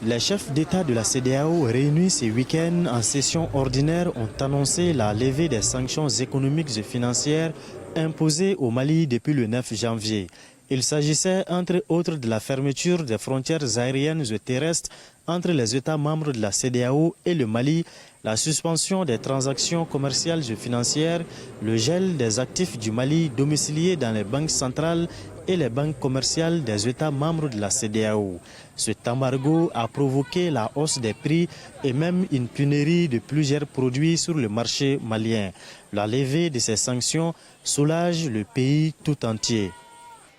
Les chefs d'État de la CEDEAO réunis ce week-end en session ordinaire ont annoncé la levée des sanctions économiques et financières imposées au Mali depuis le 9 janvier. Il s'agissait entre autres de la fermeture des frontières aériennes et terrestres entre les États membres de la CEDEAO et le Mali, la suspension des transactions commerciales et financières, le gel des actifs du Mali domiciliés dans les banques centrales et les banques commerciales des États membres de la CEDEAO. Cet embargo a provoqué la hausse des prix et même une pénurie de plusieurs produits sur le marché malien. La levée de ces sanctions soulage le pays tout entier.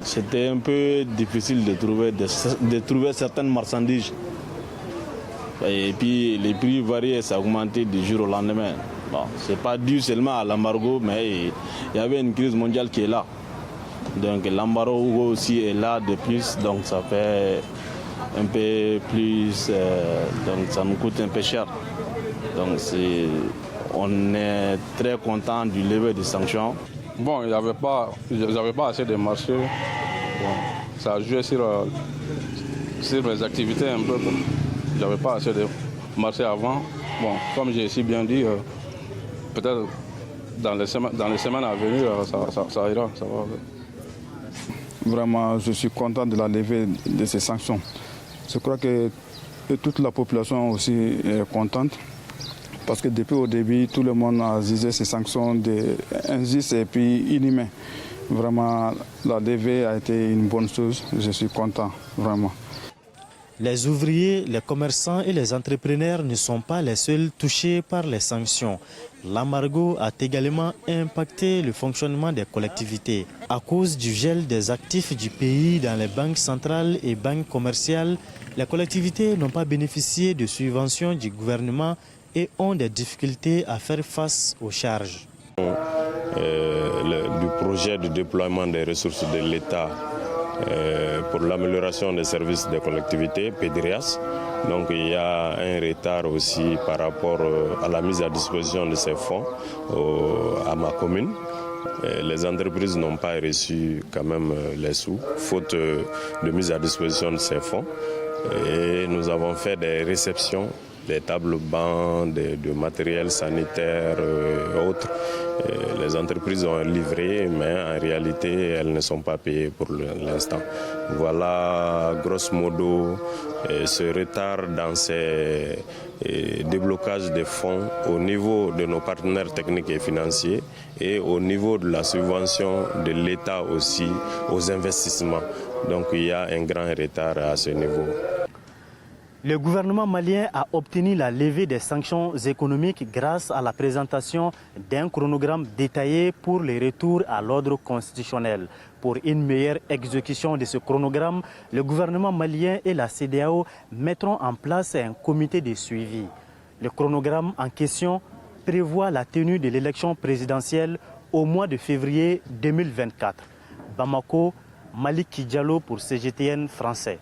C'était un peu difficile de trouver certaines marchandises. Et puis les prix varient et ça a augmenté du jour au lendemain. Bon, ce n'est pas dû seulement à l'embargo, mais il y avait une crise mondiale qui est là. Donc l'embargo aussi est là de plus, donc ça fait un peu plus, donc ça nous coûte un peu cher. Donc on est très content du lever des sanctions. Bon, il n'y avait pas assez de marché. Bon, ça a joué sur mes activités un peu. Il n'y avait pas assez de marché avant. Bon, comme j'ai si bien dit, peut-être dans les semaines à venir, ça ira. Ça va. Vraiment, je suis content de la levée de ces sanctions. Je crois que toute la population aussi est contente. Parce que depuis au début, tout le monde a jugé ces sanctions injustes et puis inhumaines. Vraiment, la levée a été une bonne chose. Je suis content, vraiment. Les ouvriers, les commerçants et les entrepreneurs ne sont pas les seuls touchés par les sanctions. L'embargo a également impacté le fonctionnement des collectivités. À cause du gel des actifs du pays dans les banques centrales et banques commerciales, les collectivités n'ont pas bénéficié de subventions du gouvernement et ont des difficultés à faire face aux charges. Du projet de déploiement des ressources de l'État pour l'amélioration des services des collectivités, PEDRIAS. Donc il y a un retard aussi par rapport à la mise à disposition de ces fonds à ma commune. Les entreprises n'ont pas reçu quand même les sous, faute de mise à disposition de ces fonds. Et nous avons fait des réceptions, des tables bancs, de matériel sanitaire et autres. Les entreprises ont livré, mais en réalité, elles ne sont pas payées pour l'instant. Voilà, grosso modo, ce retard dans ces déblocages des fonds au niveau de nos partenaires techniques et financiers et au niveau de la subvention de l'État aussi aux investissements. Donc il y a un grand retard à ce niveau. Le gouvernement malien a obtenu la levée des sanctions économiques grâce à la présentation d'un chronogramme détaillé pour le retour à l'ordre constitutionnel. Pour une meilleure exécution de ce chronogramme, le gouvernement malien et la CEDEAO mettront en place un comité de suivi. Le chronogramme en question prévoit la tenue de l'élection présidentielle au mois de février 2024. Bamako, Malik Kidjalo pour CGTN français.